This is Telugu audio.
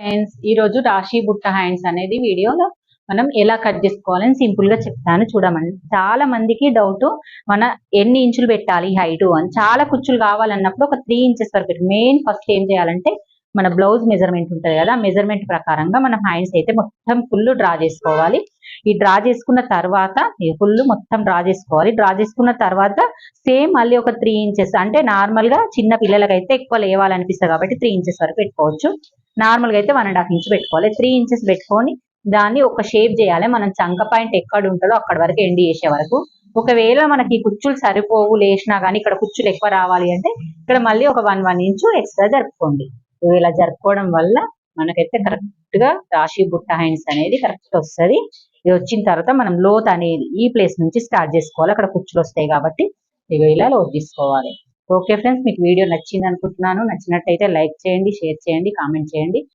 హ్యాండ్స్ ఈ రోజు రాశి బుట్ట హ్యాండ్స్ అనేది వీడియోలో మనం ఎలా కట్ చేసుకోవాలని సింపుల్ గా చెప్తాను చూడమండి. చాలా మందికి డౌట్, మన ఎన్ని ఇంచులు పెట్టాలి హైట్ అని. చాలా కుచ్చులు కావాలన్నప్పుడు ఒక 3 ఇంచెస్ వరకు మెయిన్ ఫస్ట్ ఏం చేయాలంటే మన బ్లౌజ్ మెజర్మెంట్ ఉంటుంది కదా, మెజర్మెంట్ ప్రకారంగా మనం హ్యాండ్స్ అయితే మొత్తం ఫుల్ డ్రా చేసుకోవాలి. ఈ డ్రా చేసుకున్న తర్వాత ఫుల్ మొత్తం డ్రా చేసుకోవాలి. డ్రా చేసుకున్న తర్వాత సేమ్ మళ్ళీ ఒక 3 ఇంచెస్, అంటే నార్మల్ గా చిన్న పిల్లలకైతే ఎక్కువ లేవాలనిపిస్తుంది కాబట్టి 3 ఇంచెస్ వరకు పెట్టుకోవచ్చు. నార్మల్ గా అయితే 1.5 ఇంచ్ పెట్టుకోవాలి. 3 ఇంచెస్ పెట్టుకొని దాన్ని ఒక షేప్ చేయాలి. మనం చంక పాయింట్ ఎక్కడ ఉంటుందో అక్కడ వరకు ఎండ్ చేసే వరకు. ఒకవేళ మనకి కుచ్చులు సరిపోవు లేచినా కానీ ఇక్కడ కుచ్చులు ఎక్కువ రావాలి అంటే ఇక్కడ మళ్ళీ ఒక 1 ఇంచు ఎక్స్ట్రా జరుపుకోండి. ఇలా జరుపుకోవడం వల్ల మనకైతే కరెక్ట్ గా రాశి బుట్ట హ్యాండ్స్ అనేది కరెక్ట్ వస్తుంది. ఇది వచ్చిన తర్వాత మనం లోత్ అనేది ఈ ప్లేస్ నుంచి స్టార్ట్ చేసుకోవాలి. అక్కడ కుచ్చులు వస్తాయి కాబట్టి ఇలా లోత్ తీసుకోవాలి. ఓకే ఫ్రెండ్స్, మీకు వీడియో నచ్చింది అనుకుంటున్నాను. నచ్చినట్టయితే లైక్ చేయండి, షేర్ చేయండి, కామెంట్ చేయండి.